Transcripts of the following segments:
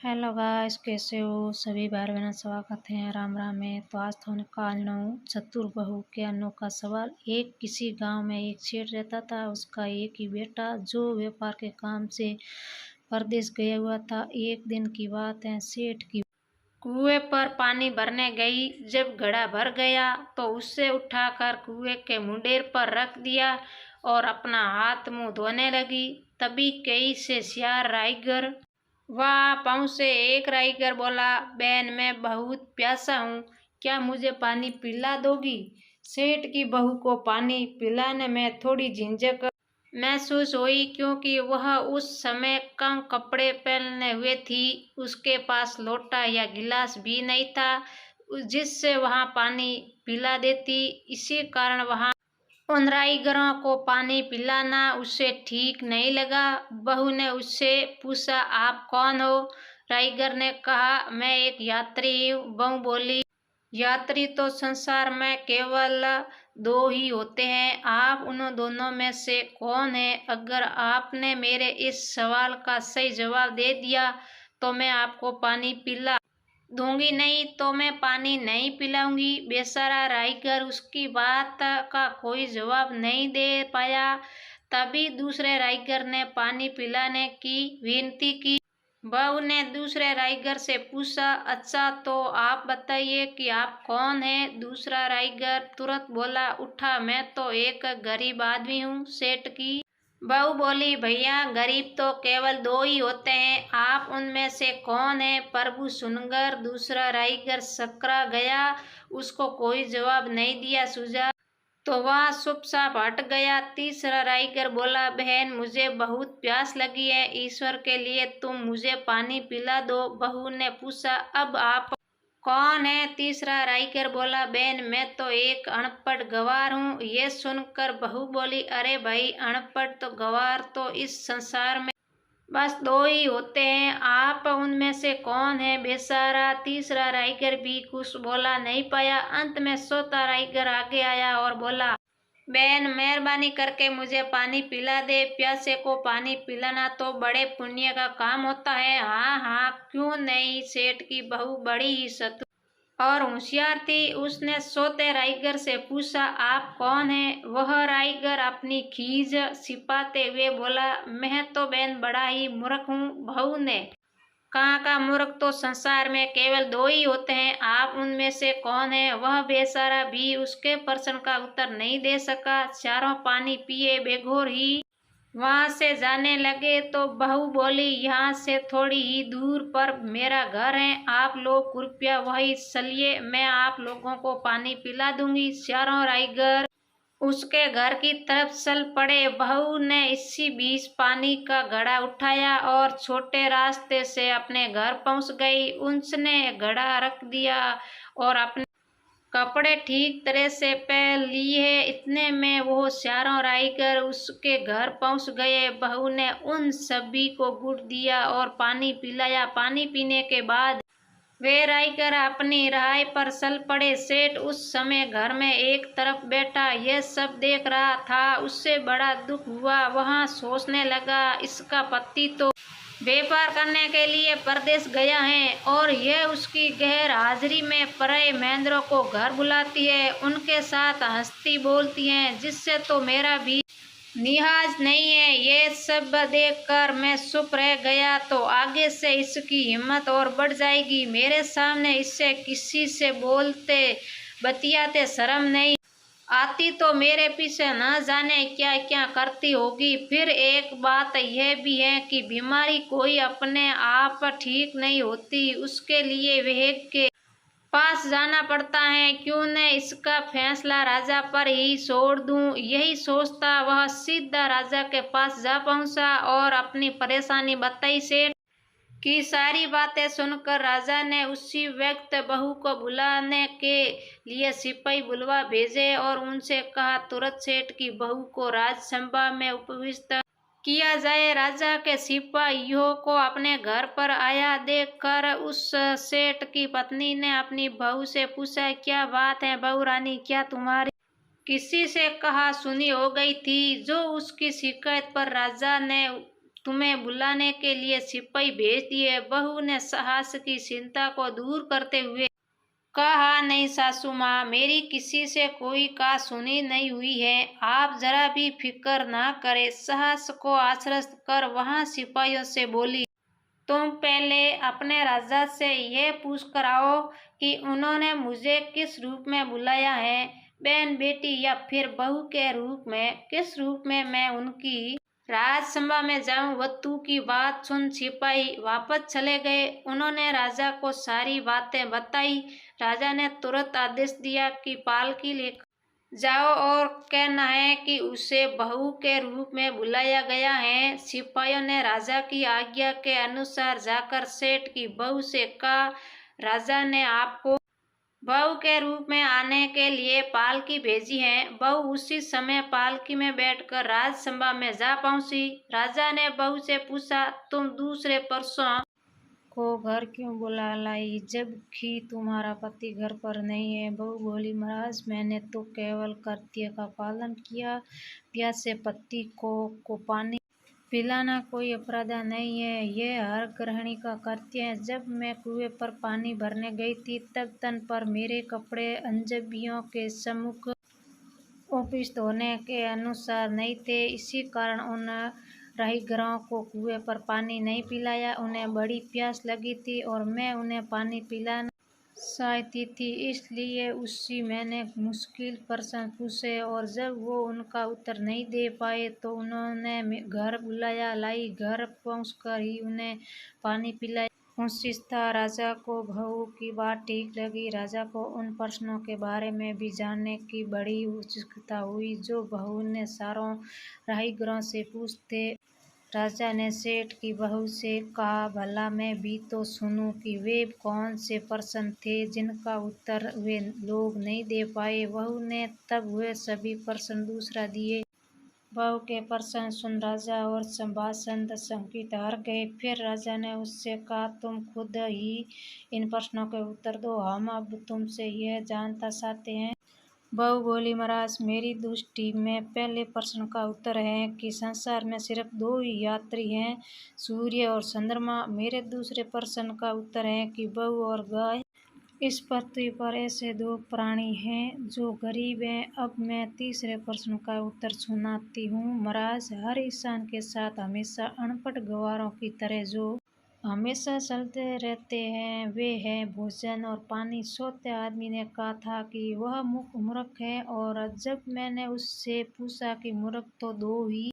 Hello guys, कैसे हो सभी भाई बहन। स्वागत है राम राम है। तो आज तो कानू चतुर बहू के अनोखा सवाल। एक किसी गांव में एक सेठ रहता था। उसका एक ही बेटा जो व्यापार के काम से परदेश गया हुआ था। एक दिन की बात है, सेठ की कुएं पर पानी भरने गई। जब घड़ा भर गया तो उसे उठाकर कुएं के मुंडेर पर रख दिया और अपना हाथ मुंह धोने लगी। तभी कई से सियार राइगर वहाँ पहुँचे। एक राइगर बोला, बहन मैं बहुत प्यासा हूँ, क्या मुझे पानी पिला दोगी? सेठ की बहू को पानी पिलाने में थोड़ी झिझक महसूस हुई, क्योंकि वह उस समय कम कपड़े पहने हुए थी। उसके पास लोटा या गिलास भी नहीं था जिससे वह पानी पिला देती। इसी कारण वह उन राइगरों को पानी पिलाना उसे ठीक नहीं लगा। बहू ने उससे पूछा, आप कौन हो? राइगर ने कहा, मैं एक यात्री हूँ। बहू बोली, यात्री तो संसार में केवल दो ही होते हैं, आप उन दोनों में से कौन है? अगर आपने मेरे इस सवाल का सही जवाब दे दिया तो मैं आपको पानी पिला दूंगी, नहीं तो मैं पानी नहीं पिलाऊंगी। बेचारा राइगर उसकी बात का कोई जवाब नहीं दे पाया। तभी दूसरे राइगर ने पानी पिलाने की विनती की। बहू ने दूसरे राइगर से पूछा, अच्छा तो आप बताइए कि आप कौन हैं? दूसरा राइगर तुरंत बोला उठा, मैं तो एक गरीब आदमी हूँ। सेठ की बहू बोली, भैया गरीब तो केवल दो ही होते हैं, आप उनमें से कौन है? प्रभु सुनकर दूसरा राइगर सकरा गया। उसको कोई जवाब नहीं दिया सूझा तो वह चुपचाप हट गया। तीसरा राइगर बोला, बहन मुझे बहुत प्यास लगी है, ईश्वर के लिए तुम मुझे पानी पिला दो। बहू ने पूछा, अब आप कौन है? तीसरा राइगर बोला, बहन मैं तो एक अनपढ़ गवार हूँ। ये सुनकर बहू बोली, अरे भाई अनपढ़ तो गवार तो इस संसार में बस दो ही होते हैं, आप उनमें से कौन है? बेचारा तीसरा राइगर भी कुछ बोला नहीं पाया। अंत में चौथा राइगर आगे आया और बोला, बहन मेहरबानी करके मुझे पानी पिला दे, प्यासे को पानी पिलाना तो बड़े पुण्य का काम होता है। हाँ हाँ क्यों नहीं। सेठ की बहू बड़ी ही चतुर और होशियार थी। उसने सोते राइगर से पूछा, आप कौन है? वह राइगर अपनी खीज छिपाते हुए बोला, मैं तो बहन बड़ा ही मूर्ख हूँ। बहू ने कहाँ का मूर्ख तो संसार में केवल दो ही होते हैं, आप उनमें से कौन है? वह बेचारा भी उसके प्रश्न का उत्तर नहीं दे सका। चारों पानी पिए बेघोर ही वहां से जाने लगे तो बहू बोली, यहाँ से थोड़ी ही दूर पर मेरा घर है, आप लोग कृपया वहीं चलिए, मैं आप लोगों को पानी पिला दूंगी। चारों राइगर उसके घर की तरफ चल पड़े। बहू ने इसी बीच पानी का घड़ा उठाया और छोटे रास्ते से अपने घर पहुंच गई। उसने घड़ा रख दिया और अपने कपड़े ठीक तरह से पहन लिए। इतने में वो चारों राइगर उसके घर पहुंच गए। बहू ने उन सभी को गुड़ दिया और पानी पिलाया। पानी पीने के बाद वे राइगर अपनी राह पर चल पड़े। सेठ उस समय घर में एक तरफ बैठा यह सब देख रहा था। उससे बड़ा दुख हुआ। वह सोचने लगा, इसका पति तो व्यापार करने के लिए परदेश गया है और यह उसकी गैर हाजिरी में पराए महेंद्रों को घर बुलाती है, उनके साथ हंसती बोलती है, जिससे तो मेरा भी निहाज नहीं है। ये सब देखकर मैं चुप रह गया तो आगे से इसकी हिम्मत और बढ़ जाएगी। मेरे सामने इससे किसी से बोलते बतियाते शर्म नहीं आती तो मेरे पीछे न जाने क्या क्या करती होगी। फिर एक बात यह भी है कि बीमारी कोई अपने आप ठीक नहीं होती, उसके लिए वैद्य के पास जाना पड़ता है। क्यों न इसका फैसला राजा पर ही छोड़ दूं। यही सोचता वह सीधा राजा के पास जा पहुंचा और अपनी परेशानी बताई। सेठ की सारी बातें सुनकर राजा ने उसी वक्त बहू को बुलाने के लिए सिपाही बुलवा भेजे और उनसे कहा, तुरंत सेठ की बहू को राजसभा में उपविष्ट किया जाए। राजा के सिपाहियों को अपने घर पर आया देखकर उस सेठ की पत्नी ने अपनी बहू से पूछा, क्या बात है बहू रानी, क्या तुम्हारी किसी से कहा सुनी हो गई थी? जो उसकी शिकायत पर राजा ने तुम्हें बुलाने के लिए सिपाही भेज दिए। बहू ने साहस की चिंता को दूर करते हुए कहा, नहीं सासू माँ, मेरी किसी से कोई का सुनी नहीं हुई है। आप जरा भी फिक्र ना करें। साहस को आश्वस्त कर वहाँ सिपाहियों से बोली, तुम पहले अपने राजा से यह पूछ कर आओ कि उन्होंने मुझे किस रूप में बुलाया है, बहन बेटी या फिर बहू के रूप में। किस रूप में मैं उनकी राजसभा में जाऊं। वत्तू की बात सुन सिपाही वापस चले गए। उन्होंने राजा को सारी बातें बताई। राजा ने तुरंत आदेश दिया कि पालकी लेकर जाओ और कहना है कि उसे बहू के रूप में बुलाया गया है। सिपाहियों ने राजा की आज्ञा के अनुसार जाकर सेठ की बहू से कहा, राजा ने आपको बहू के रूप में आने के लिए पालकी भेजी है। बहू उसी समय पालकी में बैठकर राजसभा में जा पहुंची। राजा ने बहू से पूछा, तुम दूसरे परसों को घर क्यों बुला लाई जबकि तुम्हारा पति घर पर नहीं है। बहू बोली, महाराज मैंने तो केवल कर्तव्य का पालन किया। प्यासे पति को पानी पिलाना कोई अपराध नहीं है, यह हर गृहिणी का कर्तव्य है। जब मैं कुएं पर पानी भरने गई थी तब तन पर मेरे कपड़े अंजबियों के सम्मुख उपस्थित होने के अनुसार नहीं थे। इसी कारण उन राहगीरों को कुएं पर पानी नहीं पिलाया। उन्हें बड़ी प्यास लगी थी और मैं उन्हें पानी पिलाना चाहती थी, इसलिए उससे मैंने मुश्किल प्रश्न पूछे और जब वो उनका उत्तर नहीं दे पाए तो उन्होंने घर बुलाया लाई। घर पहुंचकर ही उन्हें पानी पिलाया उचित था। राजा को बहू की बात ठीक लगी। राजा को उन प्रश्नों के बारे में भी जानने की बड़ी उत्सुकता हुई जो बहू ने सारों राहगीरों से पूछते। राजा ने सेठ की बहू से कहा, भला मैं भी तो सुनूं कि वे कौन से प्रश्न थे जिनका उत्तर वे लोग नहीं दे पाए। बहू ने तब वे सभी प्रश्न दूसरा दिए। बहू के प्रश्न सुन राजा और सभासद चकित हार गए। फिर राजा ने उससे कहा, तुम खुद ही इन प्रश्नों के उत्तर दो, हम अब तुमसे यह जानना चाहते हैं। बहू बोली, महाराज मेरी दृष्टि में पहले प्रश्न का उत्तर है कि संसार में सिर्फ दो ही यात्री हैं, सूर्य और चंद्रमा। मेरे दूसरे प्रश्न का उत्तर है कि बहू और गाय। इस पृथ्वी पर ऐसे दो प्राणी हैं जो गरीब हैं। अब मैं तीसरे प्रश्न का उत्तर सुनाती हूँ। महाराज, हर इंसान के साथ हमेशा अनपढ़ गवारों की तरह जो हमेशा चलते रहते हैं वे हैं भोजन और पानी। सोते आदमी ने कहा था कि वह मूर्ख है और जब मैंने उससे पूछा कि मूर्ख तो दो ही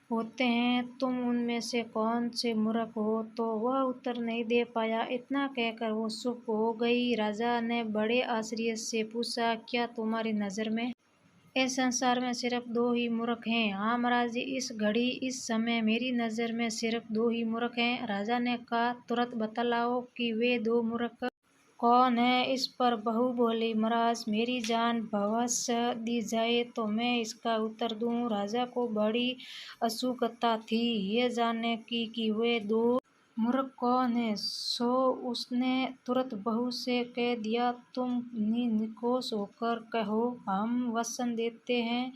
होते हैं, तुम उनमें से कौन से मूर्ख हो, तो वह उत्तर नहीं दे पाया। इतना कहकर वो चुप हो गई। राजा ने बड़े आश्चर्य से पूछा, क्या तुम्हारी नजर में इस संसार में सिर्फ दो ही मूर्ख हैं? हाँ महाराज जी, इस घड़ी इस समय मेरी नज़र में सिर्फ दो ही मूर्ख हैं। राजा ने कहा, तुरंत बतलाओ कि वे दो मूर्ख कौन है? इस पर बहू बोली, महाराज मेरी जान भवस्य दी जाए तो मैं इसका उत्तर दूं। राजा को बड़ी उत्सुकता थी ये जानने की कि वे दो मूर्ख कौन है, सो उसने तुरंत बहू से कह दिया, तुम निर्दोष होकर कहो, हम वचन देते हैं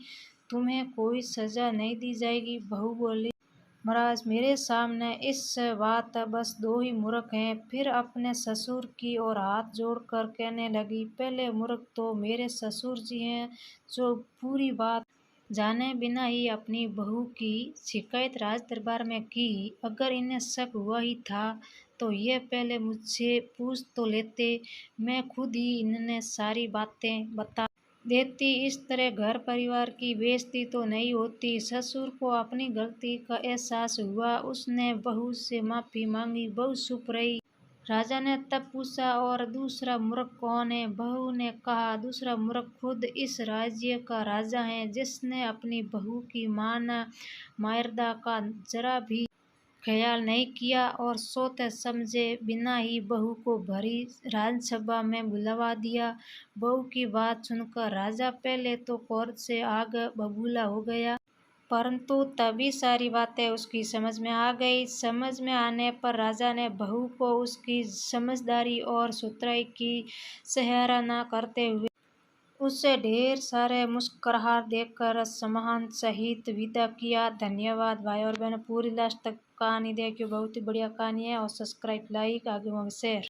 तुम्हें कोई सजा नहीं दी जाएगी। बहू बोली, महाराज मेरे सामने इस बात बस दो ही मूर्ख हैं। फिर अपने ससुर की ओर हाथ जोड़कर कहने लगी, पहले मूर्ख तो मेरे ससुर जी हैं जो पूरी बात जाने बिना ही अपनी बहू की शिकायत राज दरबार में की। अगर इन्हें शक हुआ ही था तो ये पहले मुझसे पूछ तो लेते, मैं खुद ही इन्हें सारी बातें बता देती। इस तरह घर परिवार की बेइज्जती तो नहीं होती। ससुर को अपनी गलती का एहसास हुआ, उसने बहू से माफी मांगी। बहू चुप रही। राजा ने तब पूछा, और दूसरा मूर्ख कौन है? बहू ने कहा, दूसरा मूर्ख खुद इस राज्य का राजा है जिसने अपनी बहू की मान मर्यादा का जरा भी ख्याल नहीं किया और सोते समझे बिना ही बहू को भरी राजसभा में बुलवा दिया। बहू की बात सुनकर राजा पहले तो क्रोध से आग बबूला हो गया, परंतु तभी सारी बातें उसकी समझ में आ गई। समझ में आने पर राजा ने बहू को उसकी समझदारी और चतुराई की सराहना करते हुए उसे ढेर सारे मुस्कुराहट देकर सम्मान सहित विदा किया। धन्यवाद भाई और बहनों, पूरी लास्ट तक कहानी देखियो, बहुत ही बढ़िया कहानी है। और सब्सक्राइब, लाइक, आगे शेयर।